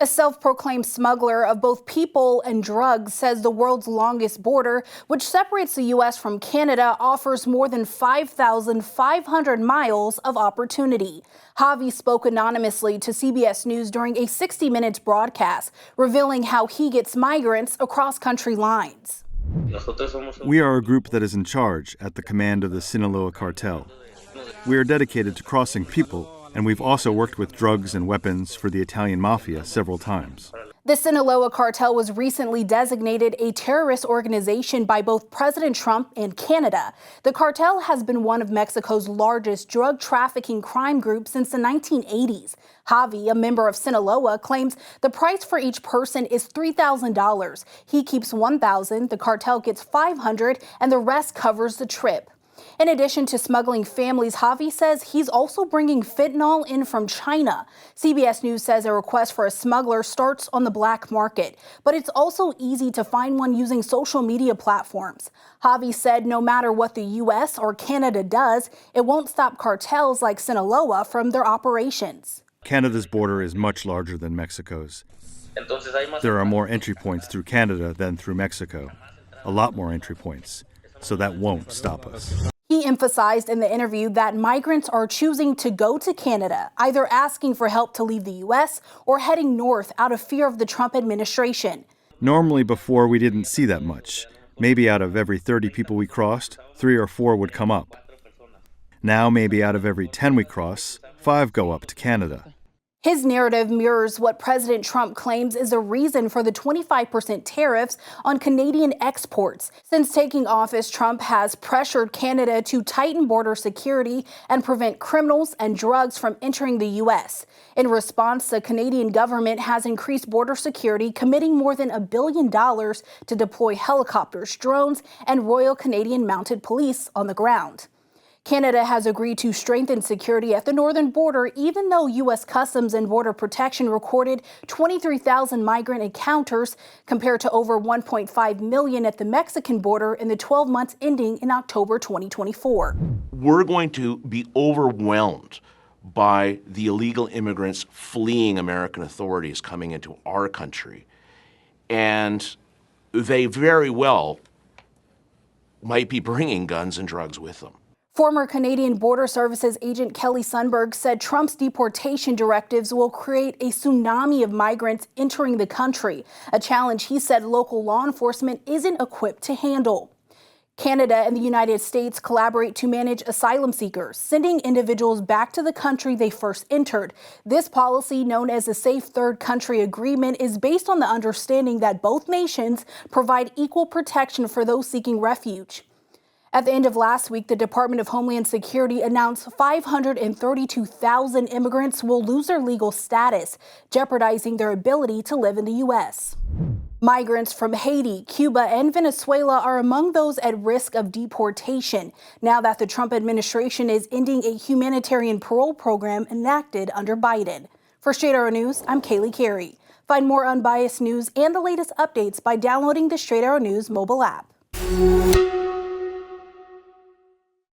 A self-proclaimed smuggler of both people and drugs says the world's longest border, which separates the U.S. from Canada, offers more than 5,500 miles of opportunity. Javi spoke anonymously to CBS News during a 60 Minutes broadcast, revealing how he gets migrants across country lines. We are a group that is in charge at the command of the Sinaloa Cartel. We are dedicated to crossing people, and we've also worked with drugs and weapons for the Italian mafia several times. The Sinaloa Cartel was recently designated a terrorist organization by both President Trump and Canada. The cartel has been one of Mexico's largest drug trafficking crime groups since the 1980s. Javi, a member of Sinaloa, claims the price for each person is $3,000. He keeps $1,000, the cartel gets $500, and the rest covers the trip. In addition to smuggling families, Javi says he's also bringing fentanyl in from China. CBS News says a request for a smuggler starts on the black market, but it's also easy to find one using social media platforms. Javi said no matter what the U.S. or Canada does, it won't stop cartels like Sinaloa from their operations. Canada's border is much larger than Mexico's. There are more entry points through Canada than through Mexico. A lot more entry points. So that won't stop us. He emphasized in the interview that migrants are choosing to go to Canada, either asking for help to leave the U.S. or heading north out of fear of the Trump administration. Normally before we didn't see that much. Maybe out of every 30 people we crossed, 3 or 4 would come up. Now maybe out of every 10 we cross, 5 go up to Canada. His narrative mirrors what President Trump claims is a reason for the 25% tariffs on Canadian exports. Since taking office, Trump has pressured Canada to tighten border security and prevent criminals and drugs from entering the U.S. In response, the Canadian government has increased border security, committing more than $1 billion to deploy helicopters, drones, and Royal Canadian Mounted Police on the ground. Canada has agreed to strengthen security at the northern border, even though U.S. Customs and Border Protection recorded 23,000 migrant encounters compared to over 1.5 million at the Mexican border in the 12 months ending in October 2024. We're going to be overwhelmed by the illegal immigrants fleeing American authorities coming into our country. And they very well might be bringing guns and drugs with them. Former Canadian Border Services agent Kelly Sundberg said Trump's deportation directives will create a tsunami of migrants entering the country, a challenge he said local law enforcement isn't equipped to handle. Canada and the United States collaborate to manage asylum seekers, sending individuals back to the country they first entered. This policy, known as the Safe Third Country Agreement, is based on the understanding that both nations provide equal protection for those seeking refuge. At the end of last week, the Department of Homeland Security announced 532,000 immigrants will lose their legal status, jeopardizing their ability to live in the U.S. Migrants from Haiti, Cuba, and Venezuela are among those at risk of deportation now that the Trump administration is ending a humanitarian parole program enacted under Biden. For Straight Arrow News, I'm Kaylee Carey. Find more unbiased news and the latest updates by downloading the Straight Arrow News mobile app.